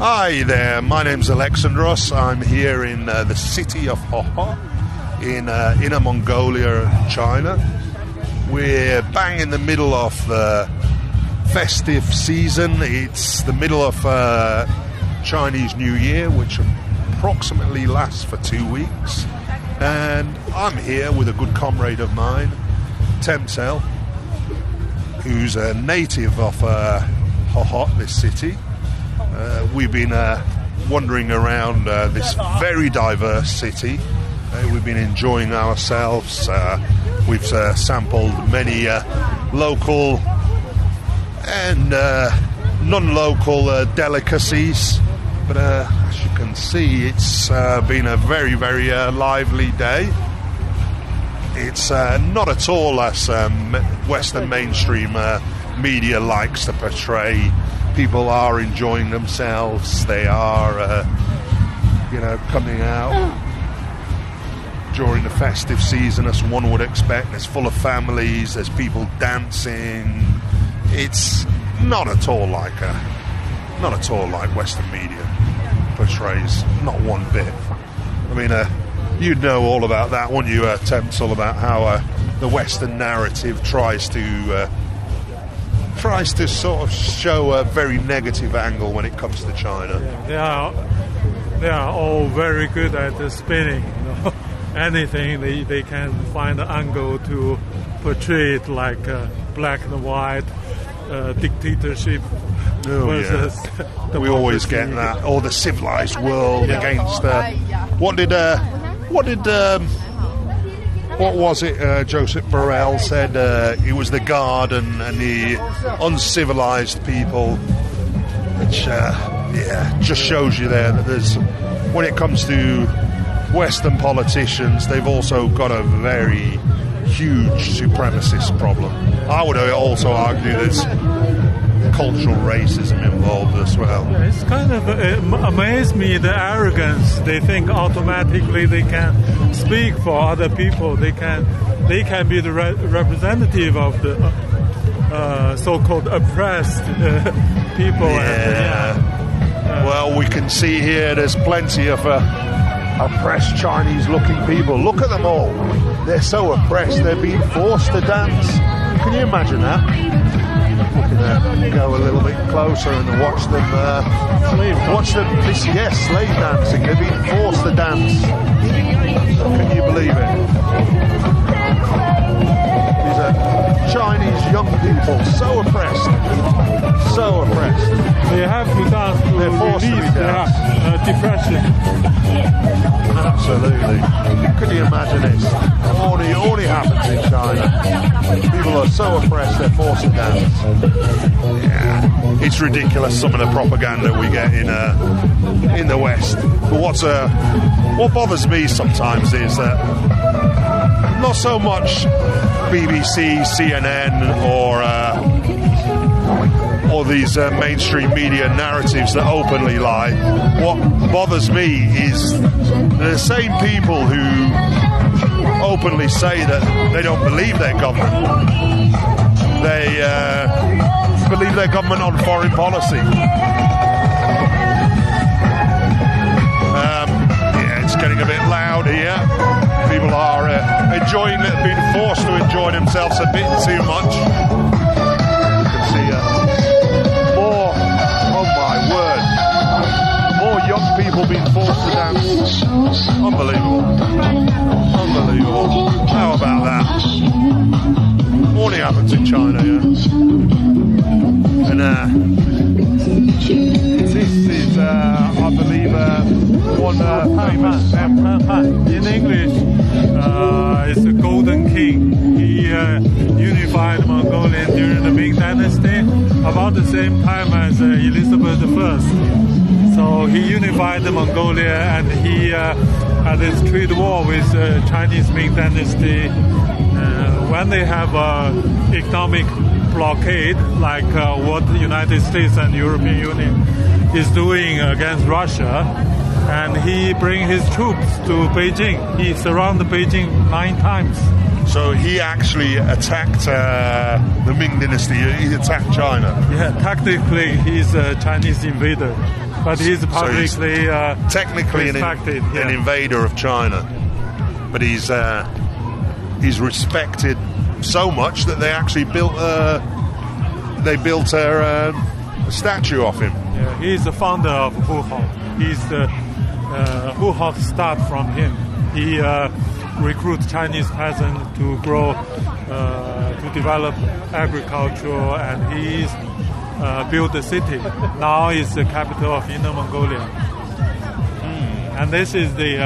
Hi there, my name's Alexandros. I'm here in the city of Hohhot in Inner Mongolia, China. We're bang in the middle of the festive season. It's the middle of Chinese New Year, which approximately lasts for 2 weeks. And I'm here with a good comrade of mine, Temsel, who's a native of Hohhot, this city. We've been wandering around this very diverse city. We've been enjoying ourselves. We've sampled many local and non-local delicacies. But as you can see, it's been a very, very lively day. It's not at all as Western mainstream media likes to portray. People are enjoying themselves. They are, coming out during the festive season, as one would expect. It's full of families. There's people dancing. It's not at all like Western media portrays. Not one bit. I mean, you'd know all about that, wouldn't you, Temsel, about how the Western narrative tries to sort of show a very negative angle when it comes to China. Yeah, they are all very good at spinning. Anything they can find an angle to portray it, like black and white dictatorship versus. We always get that, or the civilized world against. What was it Joseph Borrell said? It was the Guard and the uncivilized people, which just shows you there that there's, when it comes to Western politicians, they've also got a very huge supremacist problem. I would also argue there's cultural racism involved as well. It's kind of amazed me, the arrogance. They think automatically they can speak for other people. They can be the representative of the so-called oppressed people. Yeah. Well, we can see here there's plenty of oppressed Chinese-looking people. Look at them all. They're so oppressed. They're being forced to dance. Can you imagine that? We can go a little bit closer and watch them. Slave dancing. They're being forced to dance. Can you believe it? These are Chinese young people, so oppressed. They have to dance to release their depression. Absolutely. Can you imagine this? Only happens in China. People are so oppressed they're forced to dance. Yeah, it's ridiculous, some of the propaganda we get in the West. But what bothers me sometimes is that not so much BBC, CNN, or these mainstream media narratives that openly lie. What bothers me is the same people who openly say that they don't believe their government. They believe their government on foreign policy. It's getting a bit loud here. People are enjoying it, being forced to enjoy themselves a bit too much. You can see more young people being forced to dance. Unbelievable. How about that? Only happens in China, yeah. And This is, I believe, one in English, it's the Golden King. He unified Mongolia during the Ming Dynasty, about the same time as Elizabeth I. So he unified Mongolia, and he had this trade war with Chinese Ming Dynasty. When they have economic blockade, like what the United States and European Union is doing against Russia, and he bring his troops to Beijing. He surrounded Beijing 9 times. So he actually attacked the Ming Dynasty. He attacked China. Yeah, tactically he's a Chinese invader. But he's publicly technically an invader of China, but he's respected so much that they actually built a statue of him. Yeah, he's the founder of Hu Hao. Hu Hao start from him. He recruits Chinese peasants to grow, to develop agriculture, and he's built the city. Now it's the capital of Inner Mongolia. And this is the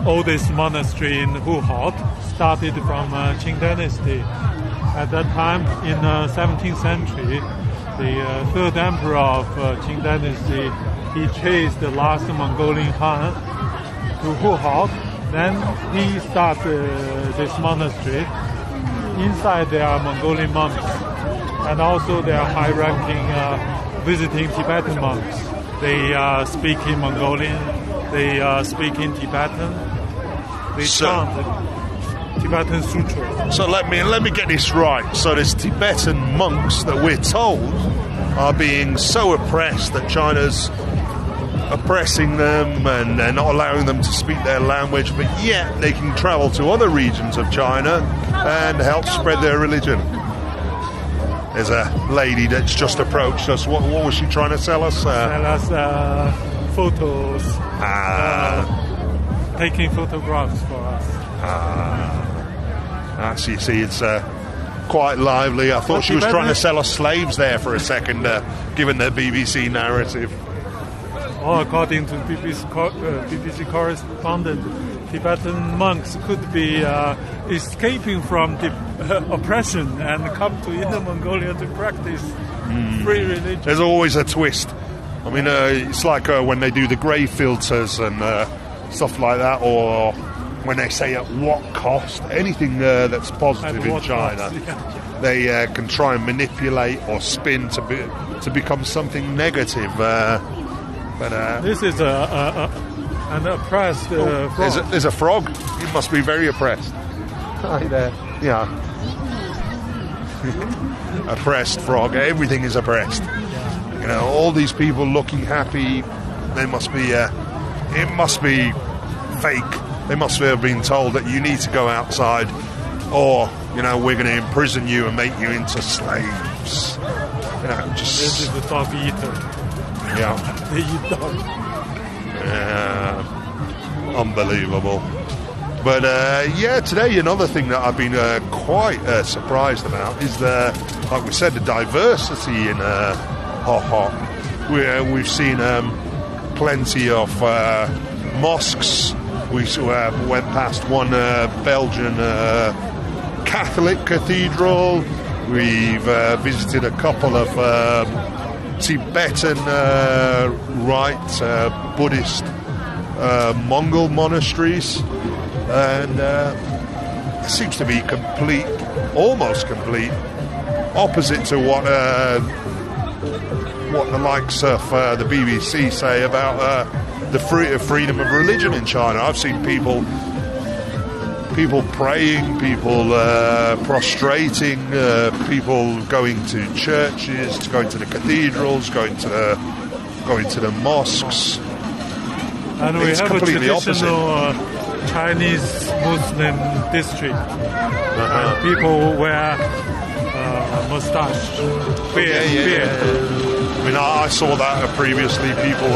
oldest monastery in Hu Hao, started from Qing Dynasty. At that time, in 17th century, the third emperor of Qing Dynasty, he chased the last Mongolian Han to Hu Hao. Then he started this monastery. Inside there are Mongolian monks, and also there are high-ranking visiting Tibetan monks. They speak in Mongolian, they speak in Tibetan, they chant Tibetan sutra. So let me get this right. So there's Tibetan monks that we're told are being so oppressed that China's oppressing them and they're not allowing them to speak their language, but yet they can travel to other regions of China and help spread their religion. There's a lady that's just approached us. What was she trying to sell us? Sell us photos, taking photographs for us. So you see, it's quite lively. I thought she was trying to sell us slaves there for a second, given the BBC narrative. Well, according to BBC correspondent, Tibetan monks could be escaping from the oppression and come to Inner Mongolia to practice free religion. There's always a twist. I mean, it's like when they do the grey filters and stuff like that, or when they say at what cost, anything that's positive in China, they can try and manipulate or spin to become something negative. But this is an oppressed frog. There's a frog. He must be very oppressed. Hi there. Yeah. Oppressed frog. Everything is oppressed. You know, all these people looking happy. They must be. It must be fake. They must have been told that you need to go outside, or we're going to imprison you and make you into slaves. This is the dog eater. Yeah. They eat dog. Unbelievable. But today another thing that I've been quite surprised about is like we said, the diversity in Ho Ho. We've seen plenty of mosques. We went past one Belgian Catholic cathedral. We've visited a couple of Tibetan Rite Buddhist Mongol monasteries, and it seems to be almost complete opposite to what the likes of the BBC say about the freedom of religion in China. I've seen people praying, people prostrating, people going to churches, going to the cathedrals, going to the mosques. And we have a traditional Chinese Muslim district. And people wear mustache, beard. I mean, I saw that previously. People,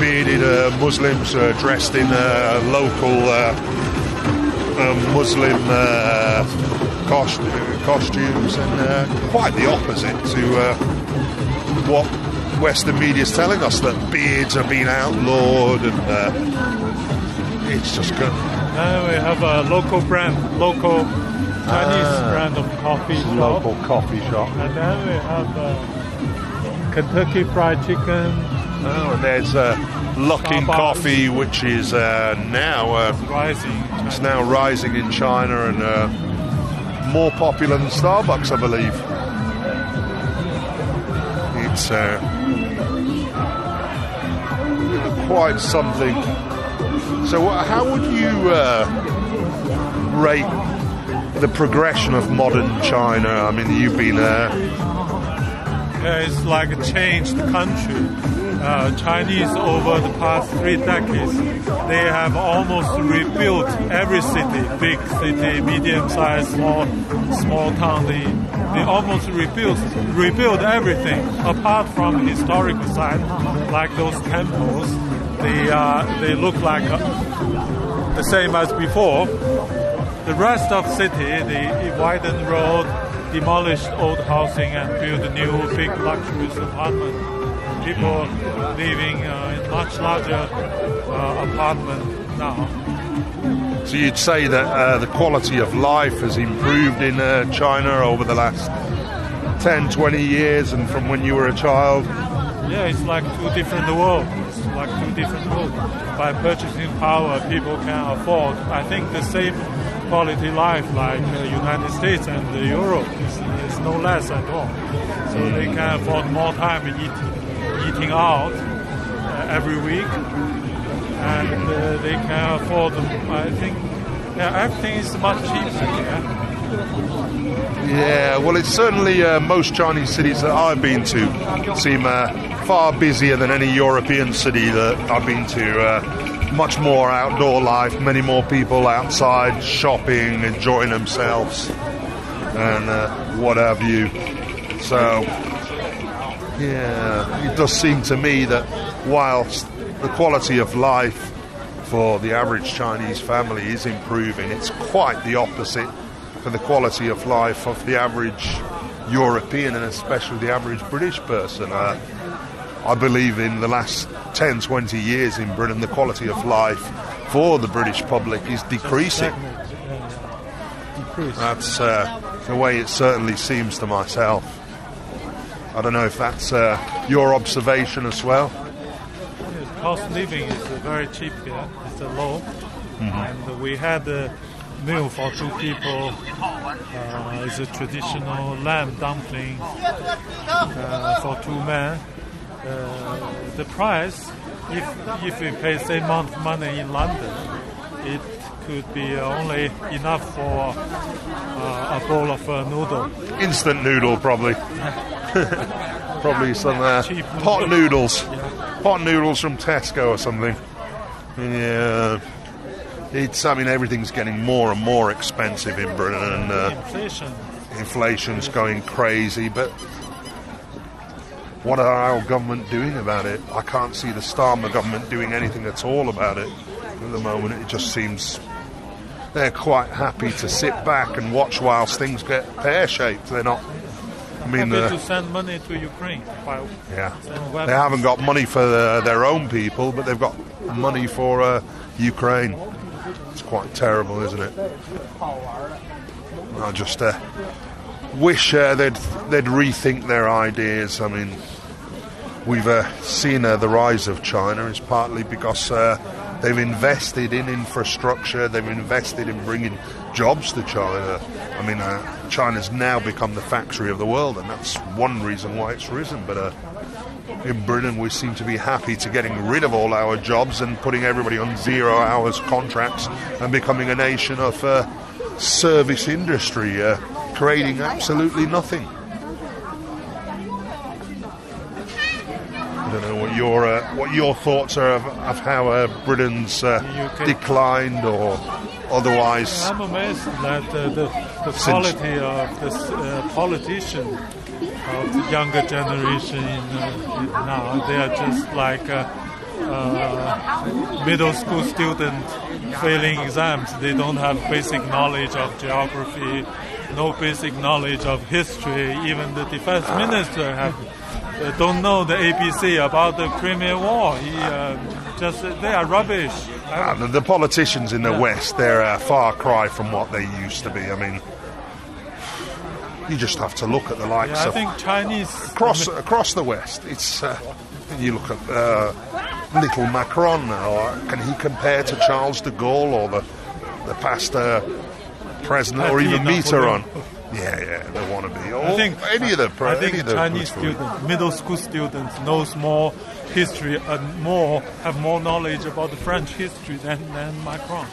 bearded Muslims dressed in local Muslim costumes, and quite the opposite to what Western media is telling us, that beards are being outlawed, and it's just good. Now we have a local Chinese brand of coffee shop. Local coffee shop. And then we have Kentucky Fried Chicken. Oh, and there's Luckin Coffee, which is now rising. It's now rising in China and more popular than Starbucks, I believe. It's quite something. So, how would you rate the progression of modern China? I mean, you've been it's like a changed country. Chinese over the past 3 decades, they have almost rebuilt every city, big city, medium-sized, small town. They almost rebuilt everything apart from historical side, like those temples. They look like the same as before. The rest of city, they widened road, demolished old housing, and built new big luxurious apartment. People living in much larger apartment now. So you'd say that the quality of life has improved in China over the last 10, 20 years, and from when you were a child? Yeah, it's like two different worlds. By purchasing power, people can afford, I think, the same quality life like the United States and Europe. It's no less at all. So they can afford more time eating out every week, and they can afford, I think, everything is much cheaper here. Yeah, well, it's certainly most Chinese cities that I've been to seem far busier than any European city that I've been to. Much more outdoor life, many more people outside shopping, enjoying themselves, and what have you. So, yeah, it does seem to me that whilst the quality of life for the average Chinese family is improving, it's quite the opposite for the quality of life of the average European and especially the average British person. I believe in the last 10, 20 years in Britain, the quality of life for the British public is decreasing. That's the way it certainly seems to myself. I don't know if that's your observation as well. Yes, cost of living is very cheap here. It's low. Mm-hmm. And we had a meal for 2 people. It's a traditional lamb dumpling for 2 men. The price, if we pay same amount of money in London, it could be only enough for a bowl of noodle. Instant noodle, probably. Probably some pot noodles. Yeah. Pot noodles from Tesco or something. Yeah. I mean, everything's getting more and more expensive in Britain, and inflation's going crazy, but what are our government doing about it? I can't see the Starmer government doing anything at all about it at the moment. It just seems they're quite happy to sit back and watch whilst things get pear-shaped. They're not. I mean, to send money to Ukraine. Yeah, they haven't got money for their own people, but they've got money for Ukraine. It's quite terrible, isn't it? I just wish they'd rethink their ideas. I mean, we've seen the rise of China is partly because they've invested in infrastructure, they've invested in bringing jobs to China. I mean, China's now become the factory of the world, and that's one reason why it's risen. But in Britain, we seem to be happy to getting rid of all our jobs and putting everybody on 0 hours contracts and becoming a nation of service industry, creating absolutely nothing. I don't know what your thoughts are of how Britain's declined or otherwise. I'm amazed that the quality of the politician of the younger generation now, they are just like middle school student failing exams. They don't have basic knowledge of geography, no basic knowledge of history. Even the defense minister don't know the ABC about the Crimean War. They are rubbish. The politicians in the West, they're a far cry from what they used to be. I mean, you just have to look at the likes I of think Chinese across the West. It's you look at little Macron, or can he compare to Charles de Gaulle or the past president, or even Mitterrand? Yeah, they want to be. I think Chinese students, middle school students, knows more history and have more knowledge about the French history than Macron.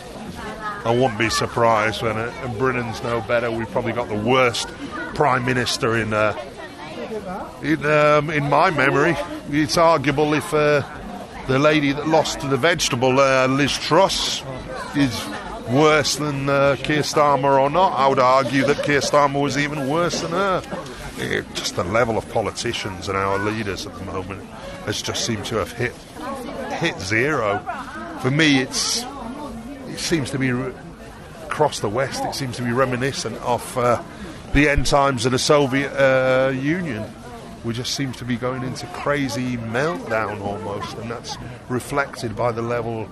I won't be surprised when Britain's no better. We've probably got the worst prime minister in In my memory, it's arguable if the lady that lost to the vegetable, Liz Truss, is worse than Keir Starmer or not. I would argue that Keir Starmer was even worse than her. Just the level of politicians and our leaders at the moment has just seemed to have hit zero. For me, it seems to be across the West. It seems to be reminiscent of the end times of the Soviet Union. We just seem to be going into crazy meltdown almost, and that's reflected by the level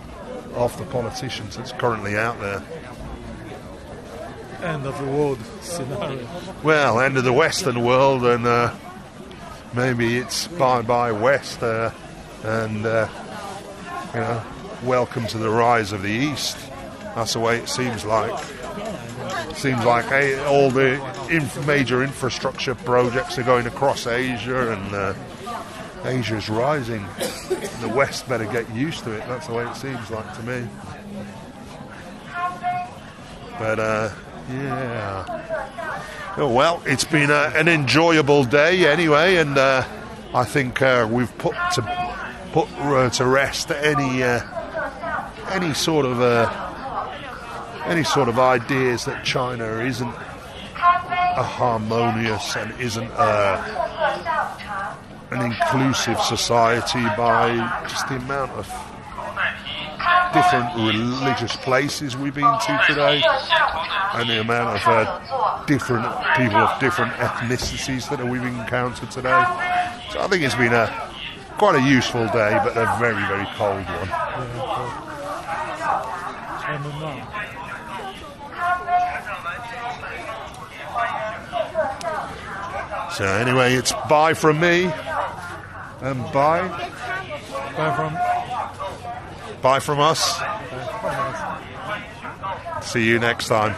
of the politicians that's currently out there. End of the world scenario. Well, end of the Western world, and maybe it's bye West, and welcome to the rise of the East. That's the way it seems like. Seems like all the major infrastructure projects are going across Asia, and Asia's rising. The West better get used to it. That's the way it seems like to me. But yeah. Oh, well, it's been an enjoyable day anyway, and I think we've put to rest any sort of ideas that China isn't a harmonious and isn't an inclusive society by just the amount of different religious places we've been to today, and the amount of different people of different ethnicities that we've encountered today. So I think it's been quite a useful day, but a very, very cold one. So anyway, it's bye from me, and bye from us. See you next time.